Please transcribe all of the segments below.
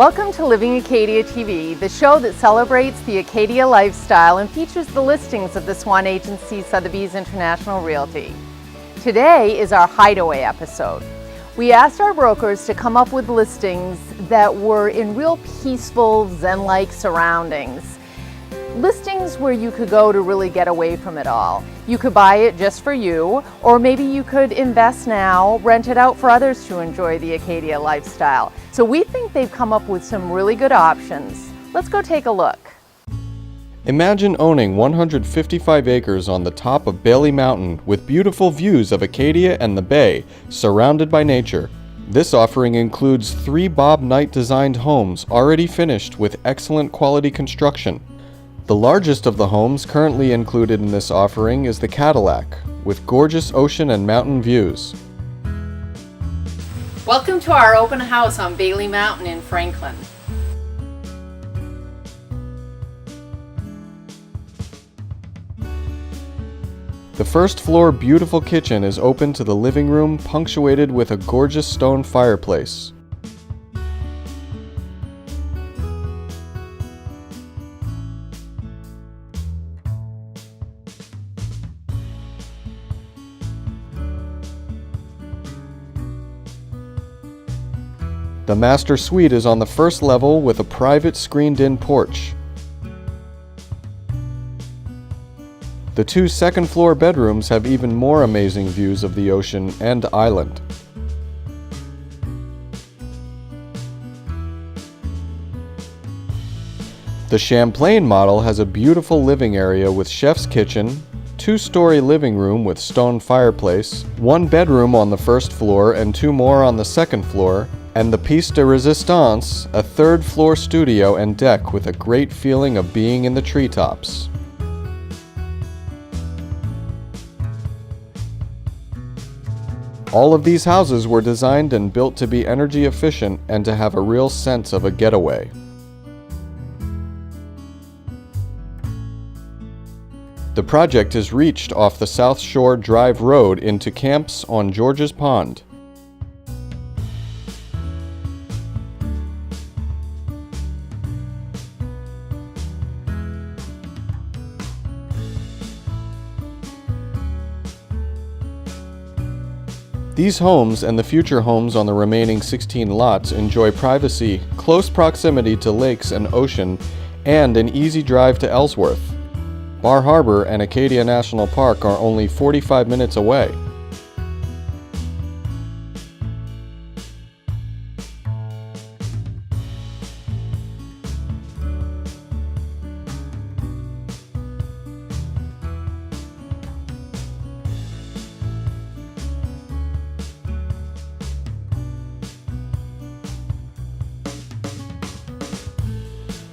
Welcome to Living Acadia TV, the show that celebrates the Acadia lifestyle and features the listings of the Swan Agency Sotheby's International Realty. Today is our Hideaway episode. We asked our brokers to come up with listings that were in real peaceful, zen-like surroundings. Listings where you could go to really get away from it all. You could buy it just for you, or maybe you could invest now, rent it out for others to enjoy the Acadia lifestyle. So we think they've come up with some really good options. Let's go take a look. Imagine owning 155 acres on the top of Bailey Mountain with beautiful views of Acadia and the Bay, surrounded by nature. This offering includes 3 Bob Knight designed homes already finished with excellent quality construction. The largest of the homes currently included in this offering is the Cadillac, with gorgeous ocean and mountain views. Welcome to our open house on Bailey Mountain in Franklin. The first floor beautiful kitchen is open to the living room, punctuated with a gorgeous stone fireplace. The master suite is on the first level with a private screened-in porch. The 2 second-floor bedrooms have even more amazing views of the ocean and island. The Champlain model has a beautiful living area with chef's kitchen, 2-story living room with stone fireplace, 1 bedroom on the first floor and 2 more on the second floor, and the piece de resistance, a 3rd-floor studio and deck with a great feeling of being in the treetops. All of these houses were designed and built to be energy efficient and to have a real sense of a getaway. The project is reached off the South Shore Drive Road into camps on George's Pond. These homes and the future homes on the remaining 16 lots enjoy privacy, close proximity to lakes and ocean, and an easy drive to Ellsworth. Bar Harbor and Acadia National Park are only 45 minutes away.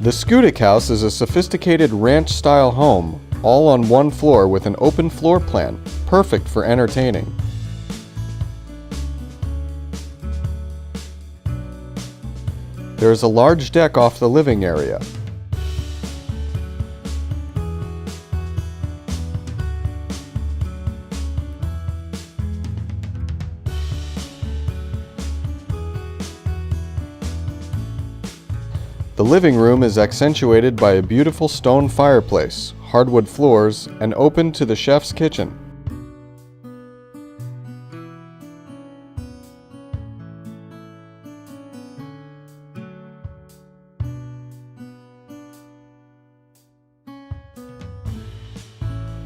The Skutik House is a sophisticated ranch-style home, all on 1 floor with an open floor plan, perfect for entertaining. There is a large deck off the living area. The living room is accentuated by a beautiful stone fireplace, hardwood floors, and open to the chef's kitchen.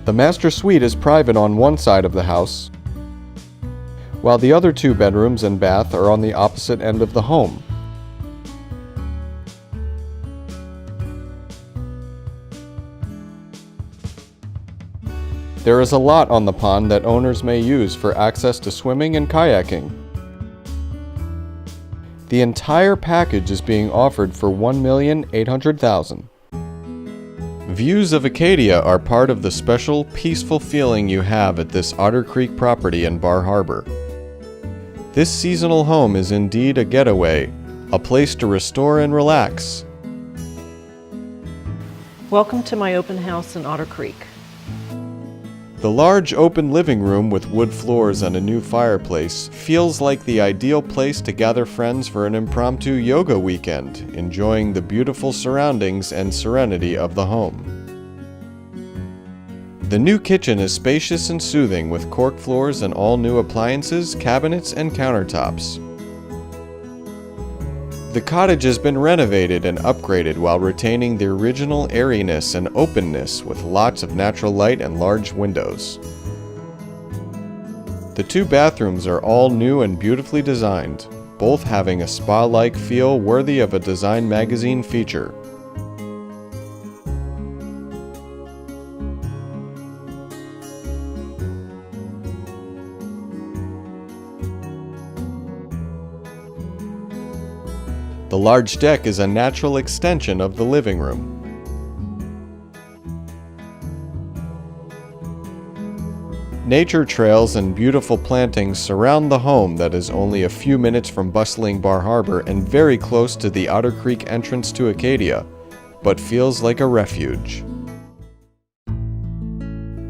The master suite is private on one side of the house, while the other 2 bedrooms and bath are on the opposite end of the home. There is a lot on the pond that owners may use for access to swimming and kayaking. The entire package is being offered for $1,800,000. Views of Acadia are part of the special, peaceful feeling you have at this Otter Creek property in Bar Harbor. This seasonal home is indeed a getaway, a place to restore and relax. Welcome to my open house in Otter Creek. The large open living room with wood floors and a new fireplace feels like the ideal place to gather friends for an impromptu yoga weekend, enjoying the beautiful surroundings and serenity of the home. The new kitchen is spacious and soothing with cork floors and all new appliances, cabinets, and countertops. The cottage has been renovated and upgraded while retaining the original airiness and openness with lots of natural light and large windows. The 2 bathrooms are all new and beautifully designed, both having a spa-like feel worthy of a design magazine feature. The large deck is a natural extension of the living room. Nature trails and beautiful plantings surround the home that is only a few minutes from bustling Bar Harbor and very close to the Otter Creek entrance to Acadia, but feels like a refuge.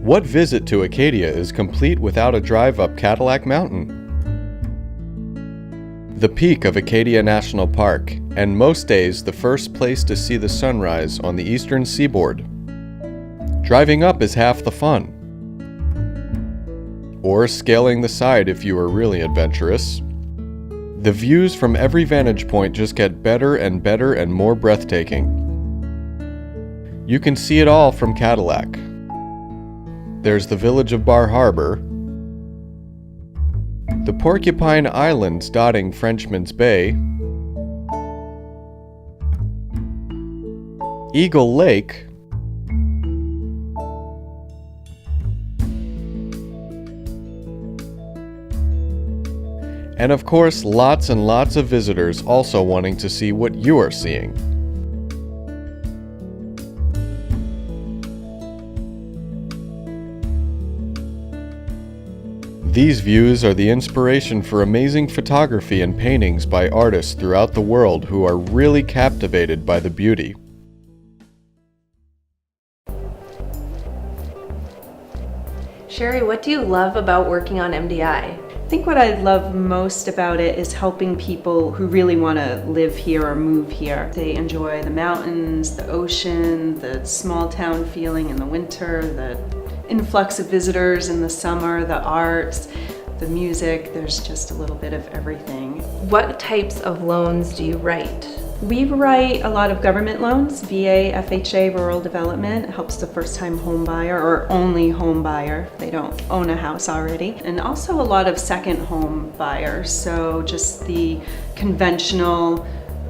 What visit to Acadia is complete without a drive up Cadillac Mountain? The peak of Acadia National Park, and most days the first place to see the sunrise on the eastern seaboard. Driving up is half the fun. Or scaling the side if you are really adventurous. The views from every vantage point just get better and more breathtaking. You can see it all from Cadillac. There's the village of Bar Harbor, the Porcupine Islands dotting Frenchman's Bay, Eagle Lake, and of course lots and lots of visitors also wanting to see what you are seeing. These views are the inspiration for amazing photography and paintings by artists throughout the world who are really captivated by the beauty. Sherry, what do you love about working on MDI? I think what I love most about it is helping people who really want to live here or move here. They enjoy the mountains, the ocean, the small town feeling in the winter, the influx of visitors in the summer, the arts, the music. There's just a little bit of everything. What types of loans do you write? We write a lot of government loans, VA, FHA, rural development. It helps the first-time home buyer or only home buyer if they don't own a house already. And also a lot of second home buyers, so just the conventional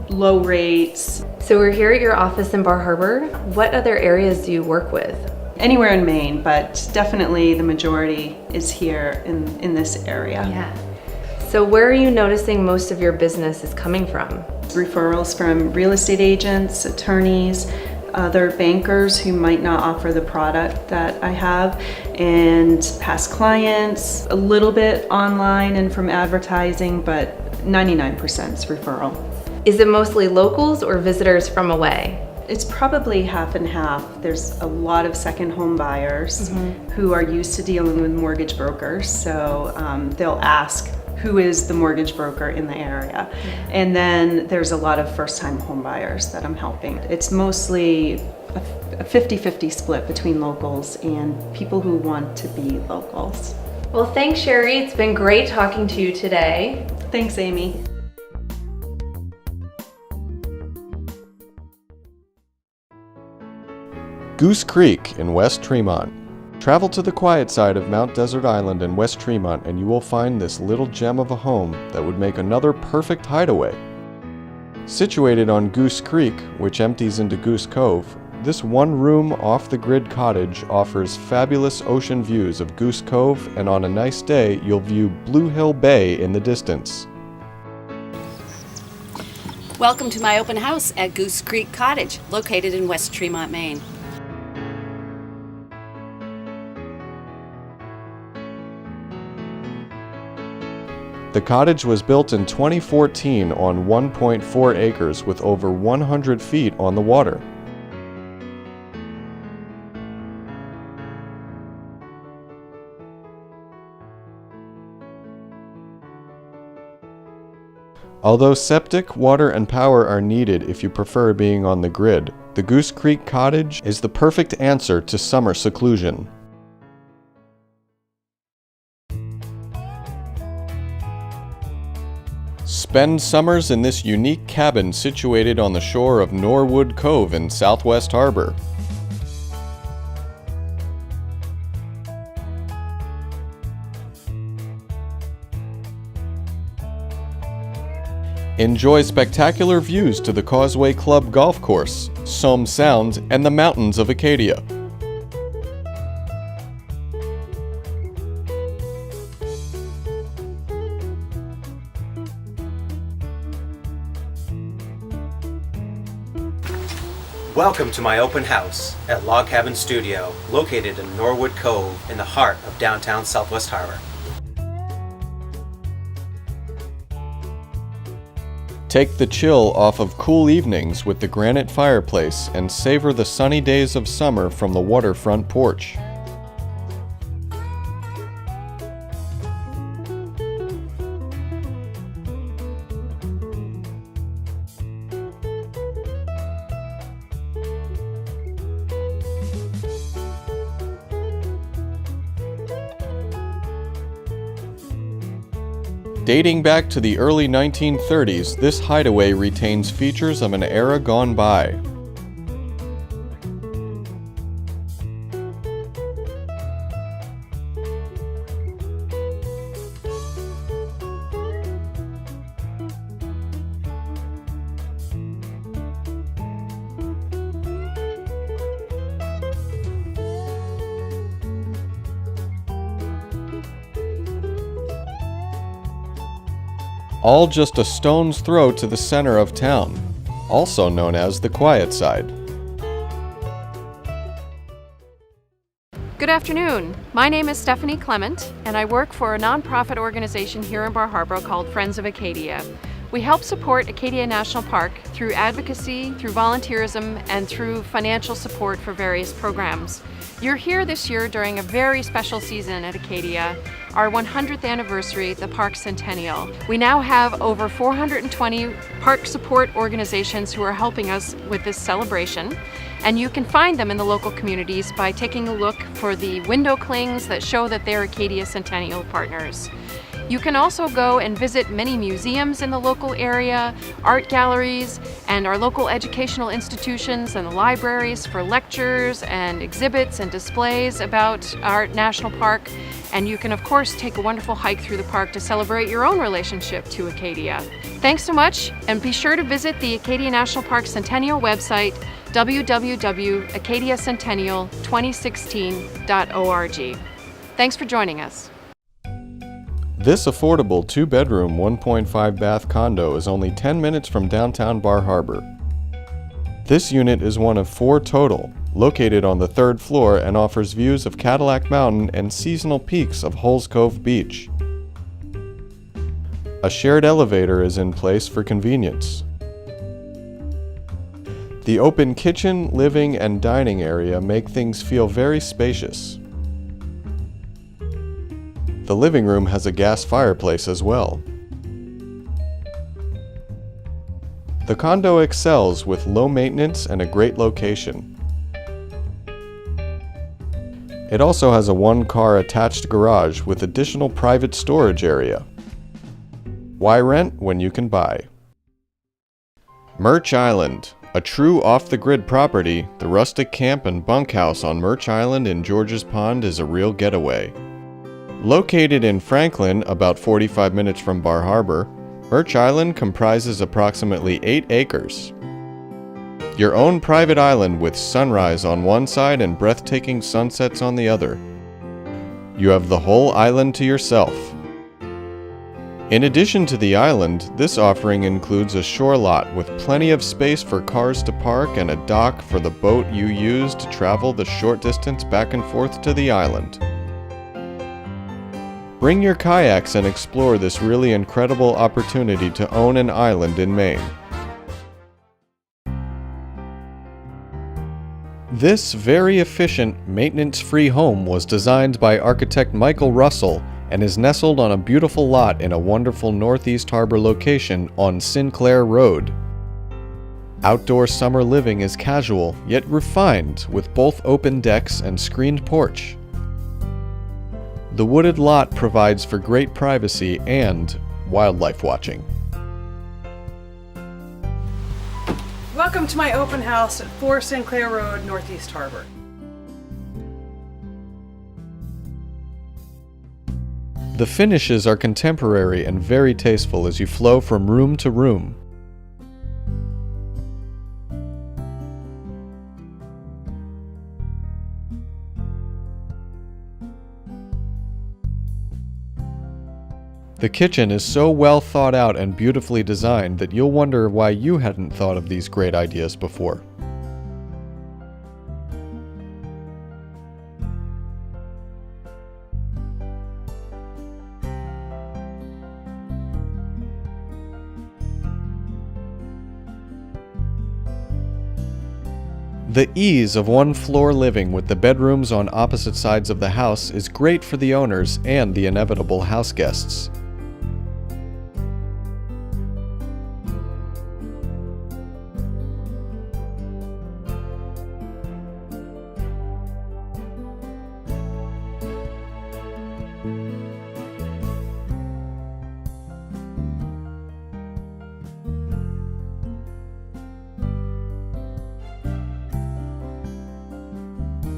low rates. So we're here at your office in Bar Harbor. What other areas do you work with? Anywhere in Maine, but definitely the majority is here in this area. Yeah. So where are you noticing most of your business is coming from? Referrals from real estate agents, attorneys, other bankers who might not offer the product that I have, and past clients, a little bit online and from advertising, but 99% is referral. Is it mostly locals or visitors from away? It's probably half and half. There's a lot of second home buyers who are used to dealing with mortgage brokers, so they'll ask, who is the mortgage broker in the area? And then there's a lot of first-time home buyers that I'm helping. It's mostly a 50-50 split between locals and people who want to be locals. Well, thanks, Sherry. It's been great talking to you today. Thanks, Amy. Goose Creek in West Tremont. Travel to the quiet side of Mount Desert Island in West Tremont and you will find this little gem of a home that would make another perfect hideaway. Situated on Goose Creek, which empties into Goose Cove, this one-room, off-the-grid cottage offers fabulous ocean views of Goose Cove, and on a nice day, you'll view Blue Hill Bay in the distance. Welcome to my open house at Goose Creek Cottage, located in West Tremont, Maine. The cottage was built in 2014 on 1.4 acres with over 100 feet on the water. Although septic, water, and power are needed if you prefer being on the grid, the Goose Creek Cottage is the perfect answer to summer seclusion. Spend summers in this unique cabin situated on the shore of Norwood Cove in Southwest Harbor. Enjoy spectacular views to the Causeway Club Golf Course, Somme Sound, and the mountains of Acadia. Welcome to my open house at Log Cabin Studio, located in Norwood Cove in the heart of downtown Southwest Harbor. Take the chill off of cool evenings with the granite fireplace and savor the sunny days of summer from the waterfront porch. Dating back to the early 1930s, this hideaway retains features of an era gone by. All just a stone's throw to the center of town, also known as the Quiet Side. Good afternoon. My name is Stephanie Clement, and I work for a nonprofit organization here in Bar Harbor called Friends of Acadia. We help support Acadia National Park through advocacy, through volunteerism, and through financial support for various programs. You're here this year during a very special season at Acadia, our 100th anniversary, the Park Centennial. We now have over 420 park support organizations who are helping us with this celebration, and you can find them in the local communities by taking a look for the window clings that show that they're Acadia Centennial partners. You can also go and visit many museums in the local area, art galleries, and our local educational institutions and the libraries for lectures and exhibits and displays about our national park. And you can, of course, take a wonderful hike through the park to celebrate your own relationship to Acadia. Thanks so much, and be sure to visit the Acadia National Park Centennial website, www.acadiacentennial2016.org. Thanks for joining us. This affordable 2-bedroom, 1.5-bath condo is only 10 minutes from downtown Bar Harbor. This unit is one of 4 total, located on the 3rd floor and offers views of Cadillac Mountain and seasonal peaks of Hulls Cove Beach. A shared elevator is in place for convenience. The open kitchen, living, and dining area make things feel very spacious. The living room has a gas fireplace as well. The condo excels with low maintenance and a great location. It also has a 1-car attached garage with additional private storage area. Why rent when you can buy? Murch Island. A true off-the-grid property, the rustic camp and bunkhouse on Murch Island in George's Pond is a real getaway. Located in Franklin, about 45 minutes from Bar Harbor, Murch Island comprises approximately 8 acres. Your own private island with sunrise on one side and breathtaking sunsets on the other. You have the whole island to yourself. In addition to the island, this offering includes a shore lot with plenty of space for cars to park and a dock for the boat you use to travel the short distance back and forth to the island. Bring your kayaks and explore this really incredible opportunity to own an island in Maine. This very efficient, maintenance-free home was designed by architect Michael Russell and is nestled on a beautiful lot in a wonderful Northeast Harbor location on Sinclair Road. Outdoor summer living is casual, yet refined, with both open decks and screened porch. The wooded lot provides for great privacy and wildlife watching. Welcome to my open house at 4 Sinclair Road, Northeast Harbor. The finishes are contemporary and very tasteful as you flow from room to room. The kitchen is so well thought out and beautifully designed that you'll wonder why you hadn't thought of these great ideas before. The ease of one-floor living with the bedrooms on opposite sides of the house is great for the owners and the inevitable house guests.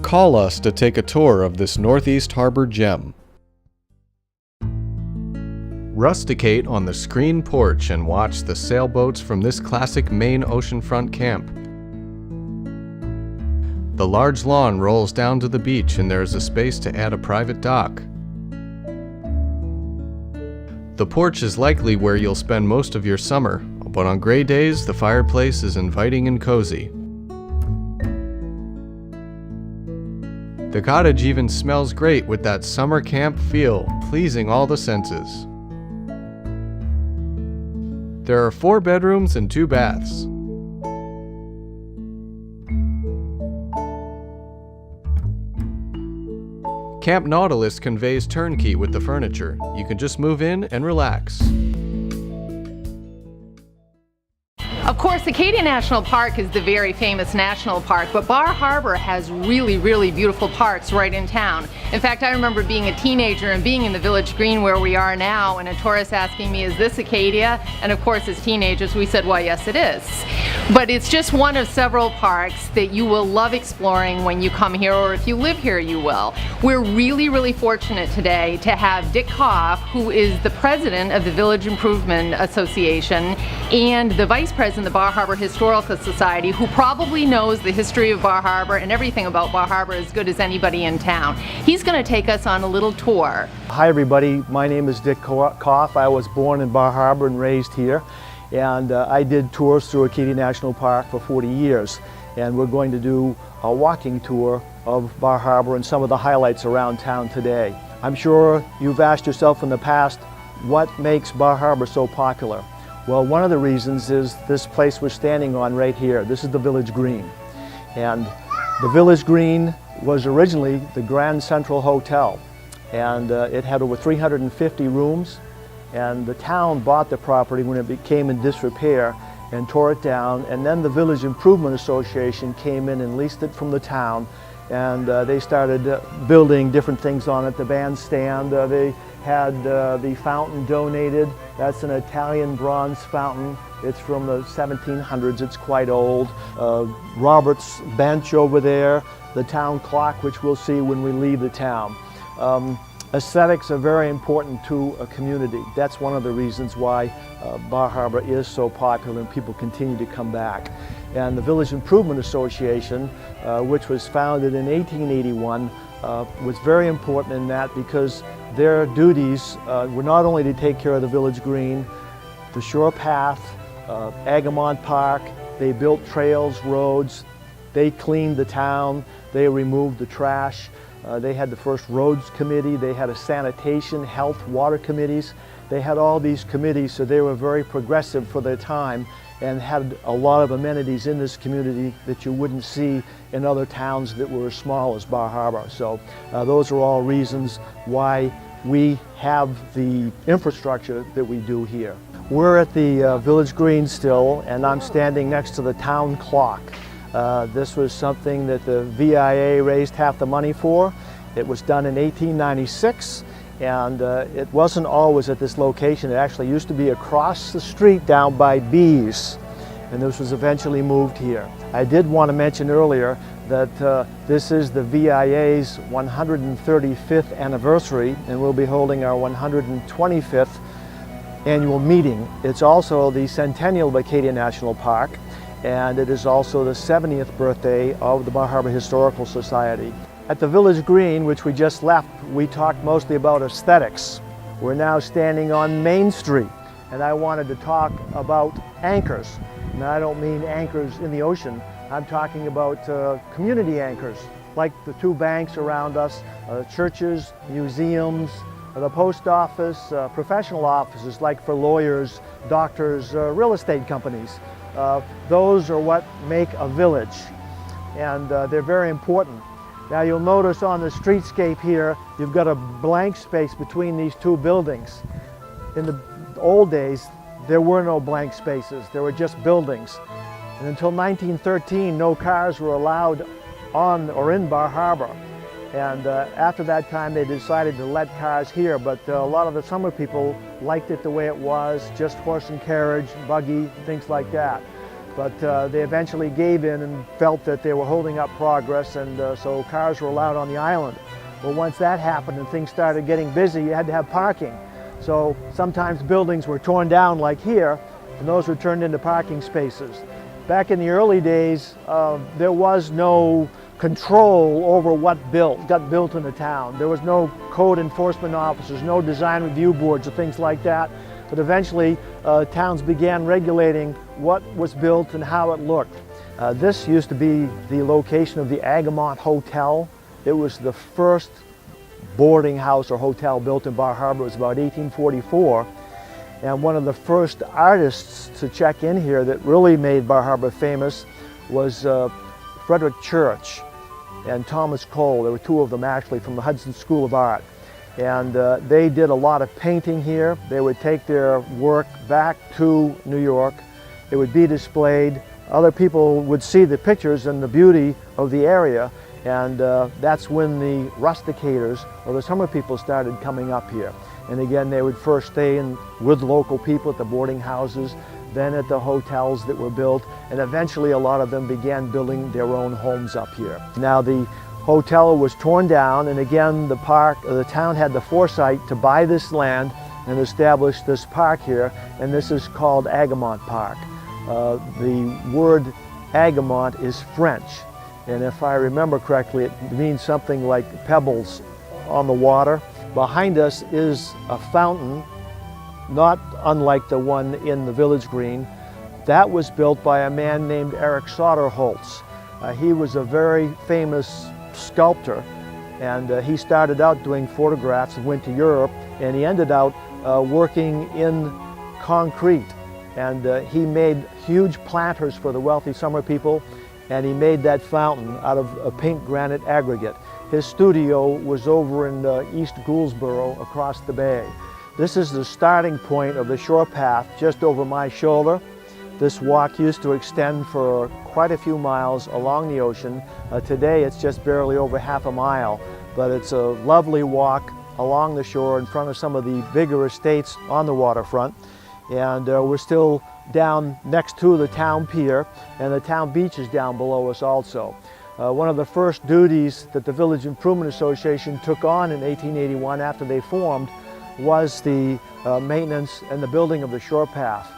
Call us to take a tour of this Northeast Harbor gem. Rusticate on the screen porch and watch the sailboats from this classic Maine oceanfront camp. The large lawn rolls down to the beach and there is a space to add a private dock. The porch is likely where you'll spend most of your summer, but on gray days the fireplace is inviting and cozy. The cottage even smells great with that summer camp feel, pleasing all the senses. There are 4 bedrooms and 2 baths. Camp Nautilus conveys turnkey with the furniture. You can just move in and relax. Of course, Acadia National Park is the very famous national park, but Bar Harbor has really, really beautiful parks right in town. In fact, I remember being a teenager and being in the Village Green where we are now, and a tourist asking me, is this Acadia? And of course, as teenagers, we said, well, yes, it is. But it's just one of several parks that you will love exploring when you come here, or if you live here, you will. We're really, really fortunate today to have Dick Koff, who is the president of the Village Improvement Association and the vice president of the Bar Harbor Historical Society, who probably knows the history of Bar Harbor and everything about Bar Harbor as good as anybody in town. He's going to take us on a little tour. Hi everybody, my name is Dick Koff. I was born in Bar Harbor and raised here, and I did tours through Acadia National Park for 40 years, and we're going to do a walking tour of Bar Harbor and some of the highlights around town today. I'm sure you've asked yourself in the past, what makes Bar Harbor so popular? Well, one of the reasons is this place we're standing on right here. This is the Village Green. And the Village Green was originally the Grand Central Hotel. And it had over 350 rooms. And the town bought the property when it became in disrepair and tore it down. And then the Village Improvement Association came in and leased it from the town. And they started building different things on it. The bandstand, they had the fountain donated. That's an Italian bronze fountain. It's from the 1700s, it's quite old. Robert's bench over there, the town clock, which we'll see when we leave the town. Aesthetics are very important to a community. That's one of the reasons why Bar Harbor is so popular and people continue to come back. And the Village Improvement Association, which was founded in 1881, was very important in that because their duties were not only to take care of the Village Green, the Shore Path, Agamont Park. They built trails, roads, they cleaned the town, they removed the trash. They had the first roads committee, they had a sanitation, health, water committees. They had all these committees, so they were very progressive for their time and had a lot of amenities in this community that you wouldn't see in other towns that were as small as Bar Harbor. So those are all reasons why we have the infrastructure that we do here. We're at the Village Green still, and I'm standing next to the town clock. This was something that the VIA raised half the money for. It was done in 1896, and it wasn't always at this location. It actually used to be across the street down by Bees, and this was eventually moved here. I did want to mention earlier that this is the VIA's 135th anniversary, and we'll be holding our 125th annual meeting. It's also the centennial of Acadia National Park, and it is also the 70th birthday of the Bar Harbor Historical Society. At the Village Green, which we just left, we talked mostly about aesthetics. We're now standing on Main Street, and I wanted to talk about anchors. And I don't mean anchors in the ocean. I'm talking about community anchors, like the two banks around us, churches, museums, the post office, professional offices like for lawyers, doctors, real estate companies. Those are what make a village, and they're very important. Now you'll notice on the streetscape here, you've got a blank space between these two buildings. In the old days, there were no blank spaces, there were just buildings. And until 1913, no cars were allowed on or in Bar Harbor. And after that time, they decided to let cars here, but a lot of the summer people liked it the way it was, just horse and carriage, buggy, things like that. But they eventually gave in and felt that they were holding up progress, and so cars were allowed on the island. Well, once that happened and things started getting busy, you had to have parking. So sometimes buildings were torn down like here, and those were turned into parking spaces. Back in the early days, there was no control over what got built in the town. There was no code enforcement officers, no design review boards or things like that. But eventually, towns began regulating what was built and how it looked. This used to be the location of the Agamont Hotel. It was the first boarding house or hotel built in Bar Harbor. It was about 1844. And one of the first artists to check in here that really made Bar Harbor famous was Frederick Church and Thomas Cole. There were two of them actually from the Hudson School of Art. And they did a lot of painting here. They would take their work back to New York. It would be displayed. Other people would see the pictures and the beauty of the area, and that's when the rusticators or the summer people started coming up here. And again, they would first stay with local people at the boarding houses, then at the hotels that were built, and eventually a lot of them began building their own homes up here. Now the hotel was torn down, and again the town had the foresight to buy this land and establish this park here, and this is called Agamont Park. The word Agamont is French, and if I remember correctly, it means something like pebbles on the water. Behind us is a fountain, not unlike the one in the Village Green. That was built by a man named Eric Soderholtz. He was a very famous sculptor, and he started out doing photographs and went to Europe, and he ended out working in concrete. And he made huge planters for the wealthy summer people, and he made that fountain out of a pink granite aggregate. His studio was over in East Gouldsboro across the bay. This is the starting point of the shore path just over my shoulder. This walk used to extend for quite a few miles along the ocean. Today it's just barely over half a mile, but it's a lovely walk along the shore in front of some of the bigger estates on the waterfront. And we're still down next to the town pier, and the town beach is down below us also. One of the first duties that the Village Improvement Association took on in 1881 after they formed was the maintenance and the building of the shore path.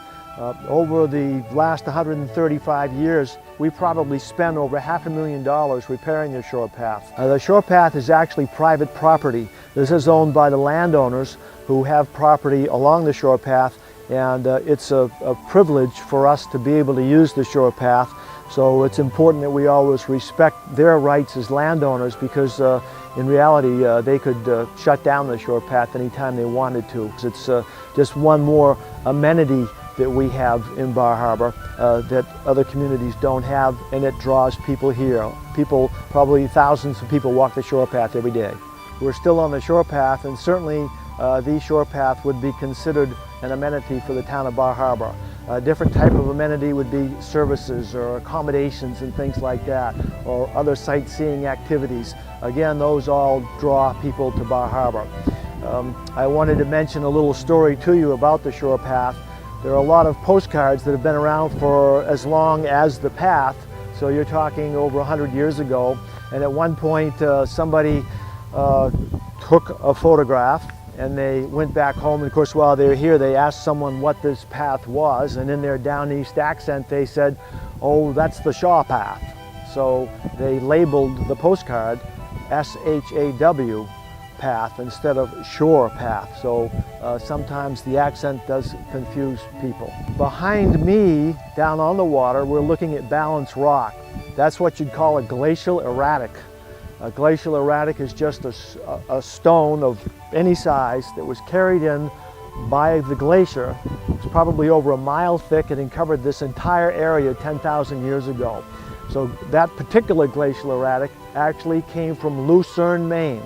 Over the last 135 years, we probably spent over $500,000 repairing the shore path. The shore path is actually private property. This is owned by the landowners who have property along the shore path, and it's a privilege for us to be able to use the shore path. So it's important that we always respect their rights as landowners, because in reality they could shut down the shore path anytime they wanted to. It's just one more amenity that we have in Bar Harbor that other communities don't have, and it draws people here. Probably thousands of people walk the shore path every day. we're still on the shore path, and certainly the shore path would be considered an amenity for the town of Bar Harbor. A different type of amenity would be services or accommodations and things like that, or other sightseeing activities. Again, those all draw people to Bar Harbor. I wanted to mention a little story to you about the shore path. There are a lot of postcards that have been around for as long as the path, so you're talking over 100 years ago, and at one point somebody took a photograph and they went back home, and of course while they were here they asked someone what this path was, and in their down east accent they said, "Oh, that's the Shaw Path." So they labeled the postcard S-H-A-W path instead of shore path. So sometimes the accent does confuse people. Behind me, down on the water, we're looking at Balance Rock. That's what you'd call a glacial erratic. A glacial erratic is just a stone of any size that was carried in by the glacier. It's probably over a mile thick and it covered this entire area 10,000 years ago. So that particular glacial erratic actually came from Lucerne, Maine.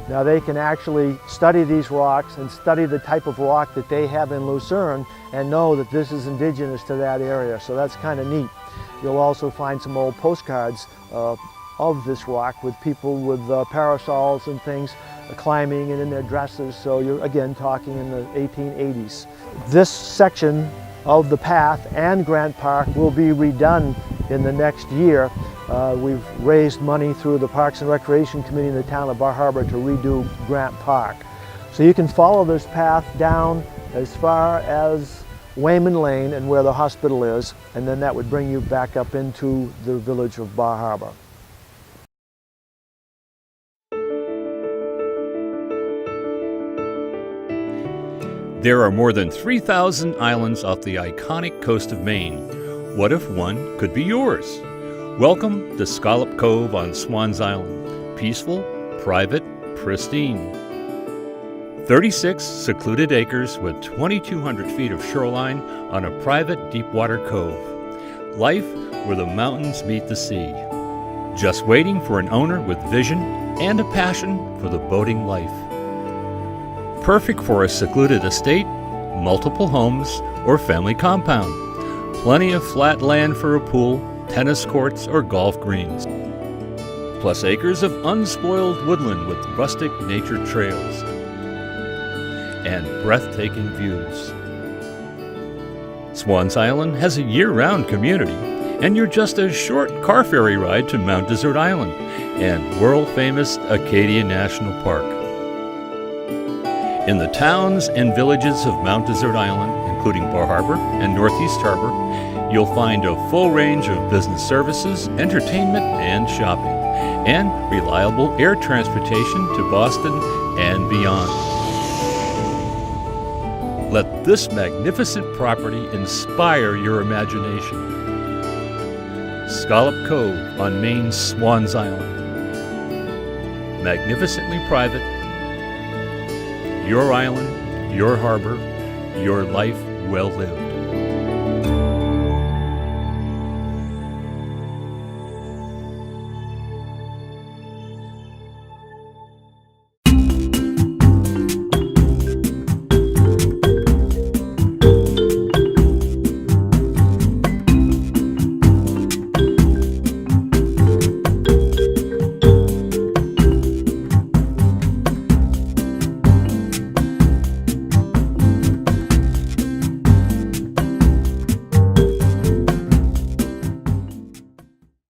Now they can actually study these rocks and study the type of rock that they have in Lucerne and know that this is indigenous to that area. So that's kind of neat. You'll also find some old postcards of this rock with people with parasols and things climbing and in their dresses. So you're again talking in the 1880s. This section of the path and Grant Park will be redone in the next year. We've raised money through the Parks and Recreation Committee in the town of Bar Harbor to redo Grant Park. So you can follow this path down as far as Wayman Lane and where the hospital is, and then that would bring you back up into the village of Bar Harbor. There are more than 3,000 islands off the iconic coast of Maine. What if one could be yours? Welcome to Scallop Cove on Swan's Island. Peaceful, private, pristine. 36 secluded acres with 2,200 feet of shoreline on a private deepwater cove. Life where the mountains meet the sea. Just waiting for an owner with vision and a passion for the boating life. Perfect for a secluded estate, multiple homes, or family compound. Plenty of flat land for a pool, tennis courts, or golf greens. Plus acres of unspoiled woodland with rustic nature trails. And breathtaking views. Swan's Island has a year-round community, and you're just a short car ferry ride to Mount Desert Island and world-famous Acadia National Park. In the towns and villages of Mount Desert Island, including Bar Harbor and Northeast Harbor, you'll find a full range of business services, entertainment, and shopping, and reliable air transportation to Boston and beyond. Let this magnificent property inspire your imagination. Scallop Cove on Maine's Swan's Island. Magnificently private. Your island, your harbor, your life well lived.